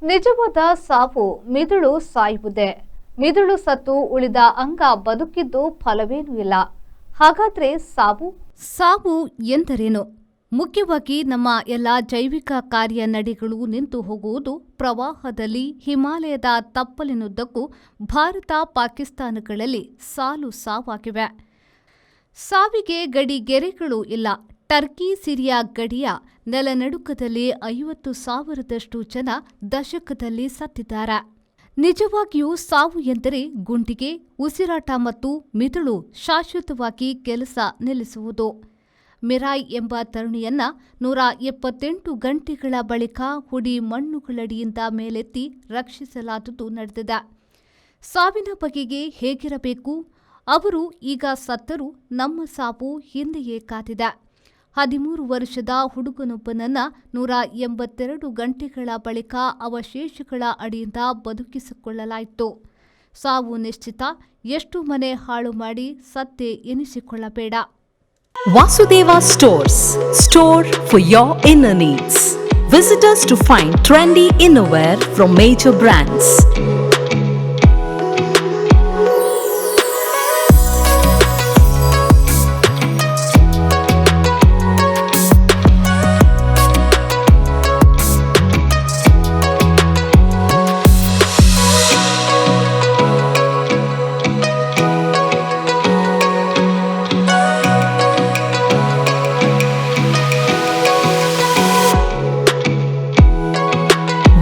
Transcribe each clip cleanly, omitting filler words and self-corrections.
ನಿಜವಾದ ಸಾವು ಮಿದುಳು ಸಾಯುವುದೇ. ಮಿದುಳು ಸತ್ತು ಉಳಿದ ಅಂಗ ಬದುಕಿದ್ದು ಫಲವೇನೂ ಇಲ್ಲ. ಹಾಗಾದ್ರೆ ಸಾವು ಎಂದರೇನು? ಮುಖ್ಯವಾಗಿ ನಮ್ಮ ಎಲ್ಲ ಜೈವಿಕ ಕಾರ್ಯನಡಿಗಳು ನಿಂತು ಹೋಗುವುದು ಪ್ರವಾಹದಲ್ಲಿ, ಹಿಮಾಲಯದ ತಪ್ಪಲಿನುದ್ದಕ್ಕೂ ಭಾರತ ಪಾಕಿಸ್ತಾನಗಳಲ್ಲಿ ಸಾಲು ಸಾವಾಗಿವೆ. ಸಾವಿಗೆ ಗಡಿಗೆರೆಗಳೂ ಇಲ್ಲ. ಟರ್ಕಿ ಸಿರಿಯಾ ಗಡಿಯ ನೆಲನಡುಕದಲ್ಲಿ 50,000ದಷ್ಟು ಜನ ದಶಕದಲ್ಲಿ ಸತ್ತಿದ್ದಾರೆ. ನಿಜವಾಗಿಯೂ ಸಾವು ಎಂದರೆ ಗುಂಡಿಗೆ, ಉಸಿರಾಟ ಮತ್ತು ಮಿದುಳು ಶಾಶ್ವತವಾಗಿ ಕೆಲಸ ನಿಲ್ಲಿಸುವುದು. ಮಿರಾಯ್ ಎಂಬ ತರುಣಿಯನ್ನ 178 ಗಂಟೆಗಳ ಬಳಿಕ ಹುಡಿ ಮಣ್ಣುಗಳಡಿಯಿಂದ ಮೇಲೆತ್ತಿ ರಕ್ಷಿಸಲಾದುದು ನಡೆದಿದೆ. ಸಾವಿನ ಬಗೆಗೆ ಹೇಗಿರಬೇಕು? ಅವರು ಈಗ ಸತ್ತರೂ ನಮ್ಮ ಸಾವು ಹಿಂದೆಯೇ ಕಾದಿದೆ. 13 ವರ್ಷದ ಹುಡುಗನೊಬ್ಬನನ್ನ 182 ಗಂಟೆಗಳ ಬಳಿಕ ಅವಶೇಷಗಳ ಅಡಿಯಿಂದ ಬದುಕಿಸಿಕೊಳ್ಳಲಾಯಿತು. ಸಾವು ನಿಶ್ಚಿತ. ಎಷ್ಟು ಮನೆ ಹಾಳು ಮಾಡಿ ಸತ್ತೆ ಎನಿಸಿಕೊಳ್ಳಬೇಡ. Vasudeva Stores. Store for your inner needs. Visit us to find trendy innerwear from major brands.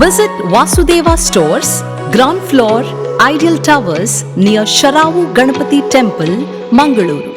Visit Vasudeva Stores, ground floor, Ideal Towers near Sharavu Ganapati Temple, Mangaluru.